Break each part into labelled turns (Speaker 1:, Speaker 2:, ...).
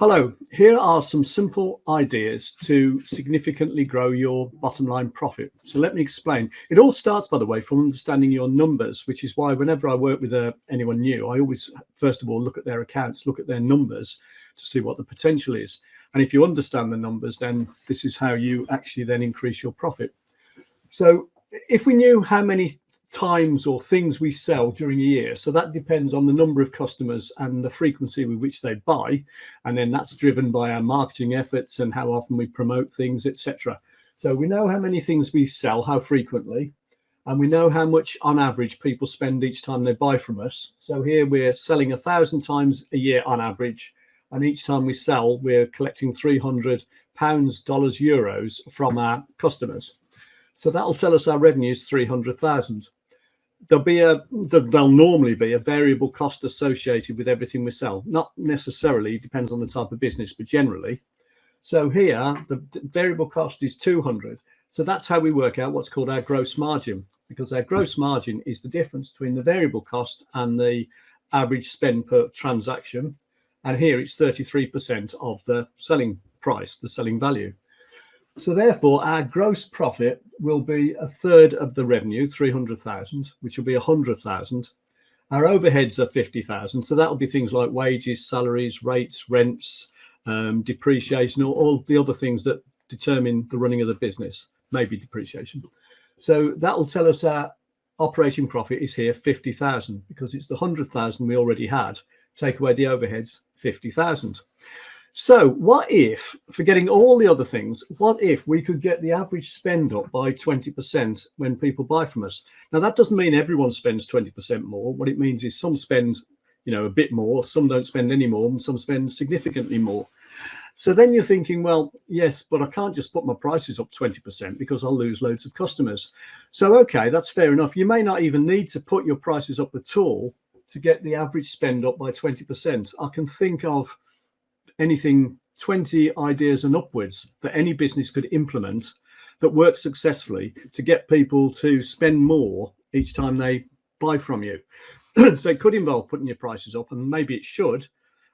Speaker 1: Hello, here are some simple ideas to significantly grow your bottom line profit. So let me explain. It all starts, by the way, from understanding your numbers, which is why whenever I work with anyone new, I always, first of all, look at their accounts, look at their numbers to see what the potential is. And if you understand the numbers, then this is how you actually then increase your profit. So if we knew how many times or things we sell during a year, so that depends on the number of customers and the frequency with which they buy, and then that's driven by our marketing efforts and how often we promote things, etc. So we know how many things we sell, how frequently, and we know how much on average people spend each time they buy from us. So here we're selling 1,000 times a year on average, and each time we sell we're collecting £300, dollars, euros from our customers. So that'll tell us our revenue is 300,000. There'll normally be a variable cost associated with everything we sell. Not necessarily, depends on the type of business, but generally. So here, the variable cost is 200. So that's how we work out what's called our gross margin, because our gross margin is the difference between the variable cost and the average spend per transaction. And here it's 33% of the selling price, the selling value. So therefore, our gross profit will be a third of the revenue, 300,000, which will be 100,000. Our overheads are 50,000. So that will be things like wages, salaries, rates, rents, depreciation, or all the other things that determine the running of the business, maybe depreciation. So that will tell us our operating profit is here 50,000, because it's the 100,000 we already had. Take away the overheads, 50,000. So what if, forgetting all the other things, what if we could get the average spend up by 20% when people buy from us? Now, that doesn't mean everyone spends 20% more. What it means is some spend, a bit more, some don't spend any more, and some spend significantly more. So then you're thinking, well, yes, but I can't just put my prices up 20% because I'll lose loads of customers. So, okay, that's fair enough. You may not even need to put your prices up at all to get the average spend up by 20%. I can think of anything 20 ideas and upwards that any business could implement that work successfully to get people to spend more each time they buy from you. So it could involve putting your prices up, and maybe it should,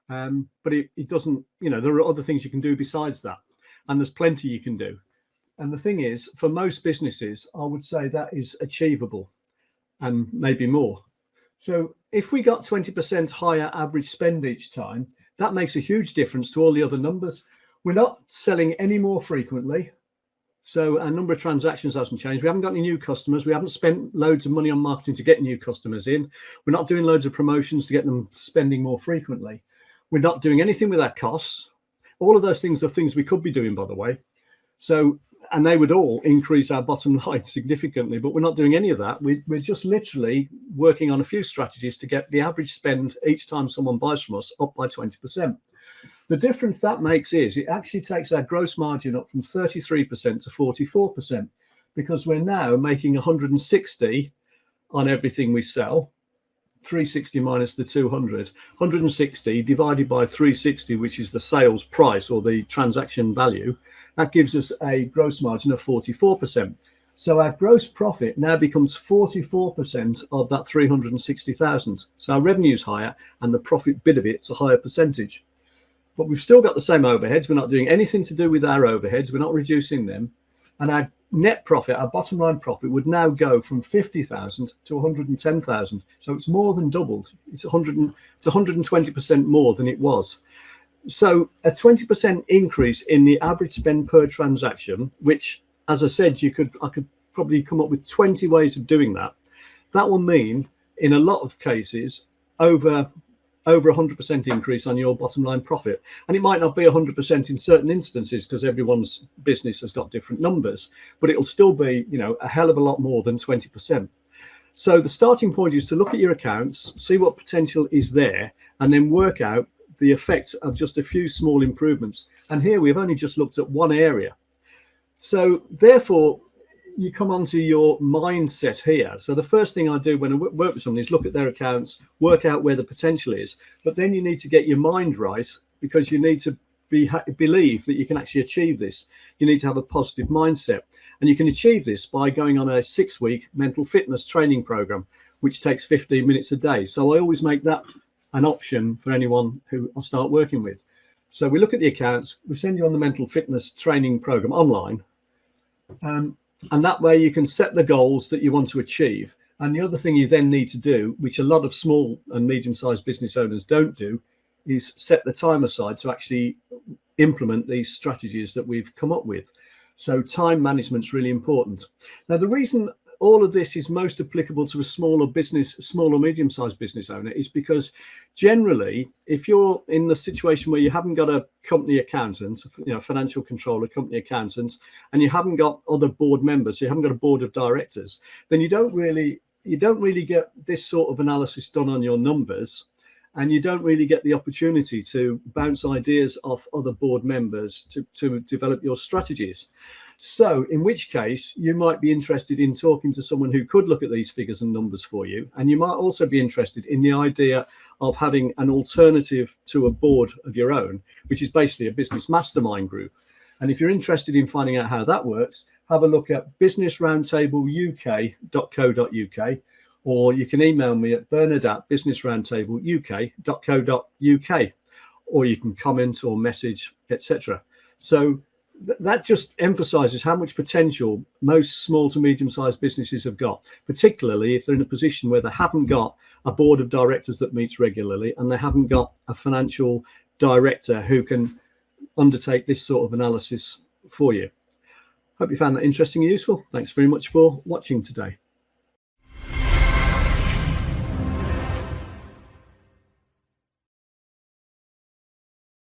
Speaker 1: but it doesn't, there are other things you can do besides that, and there's plenty you can do. And the thing is, for most businesses, I would say that is achievable and maybe more. So if we got 20% higher average spend each time, that makes a huge difference to all the other numbers. We're not selling any more frequently. So our number of transactions hasn't changed. We haven't got any new customers. We haven't spent loads of money on marketing to get new customers in. We're not doing loads of promotions to get them spending more frequently. We're not doing anything with our costs. All of those things are things we could be doing, by the way. So, and they would all increase our bottom line significantly, but we're not doing any of that. We're just literally working on a few strategies to get the average spend each time someone buys from us up by 20%. The difference that makes is it actually takes our gross margin up from 33% to 44%, because we're now making 160 on everything we sell. 360 minus the 200, 160 divided by 360, which is the sales price or the transaction value, that gives us a gross margin of 44%. So our gross profit now becomes 44% of that 360,000. So our revenue is higher and the profit bit of it's a higher percentage. But we've still got the same overheads. We're not doing anything to do with our overheads. We're not reducing them. And our net profit, our bottom line profit, would now go from 50,000 to 110,000. So it's more than doubled. It's 120% more than it was. So a 20% increase in the average spend per transaction, which, as I said, I could probably come up with 20 ways of doing that. That will mean, in a lot of cases, over 100% increase on your bottom line profit. And it might not be 100% in certain instances because everyone's business has got different numbers, but it'll still be, a hell of a lot more than 20%. So the starting point is to look at your accounts, see what potential is there, and then work out the effect of just a few small improvements. And here we've only just looked at one area. So therefore, you come onto your mindset here. So the first thing I do when I work with someone is look at their accounts, work out where the potential is, but then you need to get your mind right, because you need to believe that you can actually achieve this. You need to have a positive mindset, and you can achieve this by going on a 6-week mental fitness training program, which takes 15 minutes a day. So I always make that an option for anyone who I start working with. So we look at the accounts, we send you on the mental fitness training program online. And that way you can set the goals that you want to achieve. And the other thing you then need to do, which a lot of small and medium-sized business owners don't do, is set the time aside to actually implement these strategies that we've come up with. So time management is really important. Now, the reason all of this is most applicable to a small or medium-sized business owner is because generally, if you're in the situation where you haven't got a company accountant, financial controller, company accountant, and you haven't got other board members, so you haven't got a board of directors, then you don't really get this sort of analysis done on your numbers, and you don't really get the opportunity to bounce ideas off other board members to develop your strategies. So in which case you might be interested in talking to someone who could look at these figures and numbers for you. And you might also be interested in the idea of having an alternative to a board of your own, which is basically a business mastermind group. And if you're interested in finding out how that works, have a look at businessroundtableuk.co.uk, or you can email me at bernard@businessroundtableuk.co.uk, or you can comment or message, etc. So that just emphasizes how much potential most small to medium-sized businesses have got, particularly if they're in a position where they haven't got a board of directors that meets regularly and they haven't got a financial director who can undertake this sort of analysis for you. Hope you found that interesting and useful. Thanks very much for watching today.